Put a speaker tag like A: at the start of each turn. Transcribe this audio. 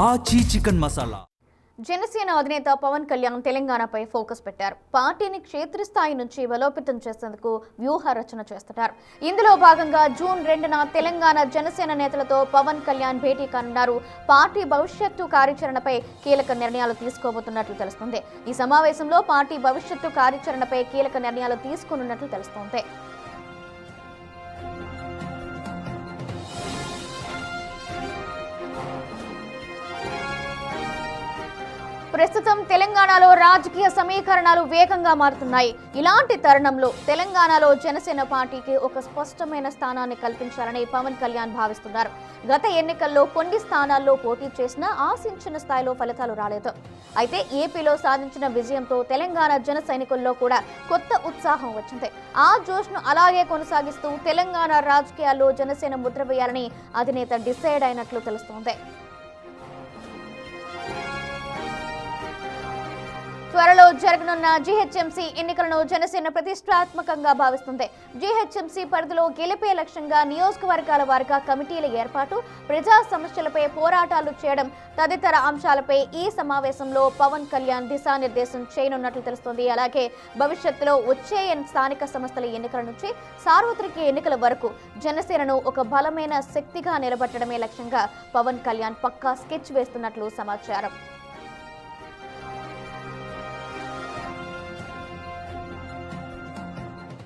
A: ఆచి చికెన్ మసాలా.
B: జనసేన అధినేత పవన్ కళ్యాణ్ తెలంగాణపై ఫోకస్ పెట్టారు. పార్టీని క్షేత్రస్థాయి నుంచి బలోపేతం చేసేందుకు వ్యూహ రచన చేస్తున్నారు. ఇందులో భాగంగా జూన్ 2న తెలంగాణ జనసేన నేతలతో పవన్ కళ్యాణ్ భేటీ కానున్నారు. పార్టీ భవిష్యత్తు కార్యాచరణపై కీలక నిర్ణయాలు తీసుకోబోతున్నట్లు తెలుస్తుంది. ఈ సమావేశంలో పార్టీ భవిష్యత్తు కార్యాచరణపై కీలక నిర్ణయాలు తీసుకోనున్నట్లు తెలుస్తోంది. ప్రస్తుతం తెలంగాణలో రాజకీయ సమీకరణాలు వేగంగా మారుతున్నాయి. ఇలాంటి తరుణంలో తెలంగాణలో జనసేన పార్టీకి ఒక స్పష్టమైన స్థానాన్ని కల్పించాలని పవన్ కళ్యాణ్ భావిస్తున్నారు. గత ఎన్నికల్లో కొన్ని స్థానాల్లో పోటీ చేసినా ఆశించిన స్థాయిలో ఫలితాలు రాలేదు. అయితే ఏపీలో సాధించిన విజయంతో తెలంగాణ జన సైనికుల్లో కూడా కొత్త ఉత్సాహం వచ్చింది. ఆ జోష్ను అలాగే కొనసాగిస్తూ తెలంగాణ రాజకీయాల్లో జనసేన ముద్ర వేయాలని అధినేత డిసైడ్ అయినట్లు తెలుస్తోంది. త్వరలో జరగనున్న జీహెచ్ఎంసీ ఎన్నికలను జనసేన ప్రతిష్టాత్మకంగా భావిస్తుంది. జీహెచ్ఎంసీ పరిధిలో గెలిపే లక్ష్యంగా నియోజకవర్గాల వారీగా కమిటీల ఏర్పాటు, ప్రజా సమస్యలపై పోరాటాలు చేయడం తదితర అంశాలపై ఈ సమావేశంలో పవన్ కళ్యాణ్ దిశానిర్దేశం చేయనున్నట్లు తెలుస్తోంది. అలాగే భవిష్యత్తులో వచ్చే స్థానిక సంస్థల ఎన్నికల నుంచి సార్వత్రిక ఎన్నికల వరకు జనసేనను ఒక బలమైన శక్తిగా నిలబెట్టడమే లక్ష్యంగా పవన్ కళ్యాణ్ పక్కా స్కెచ్ వేస్తున్నట్లు సమాచారం.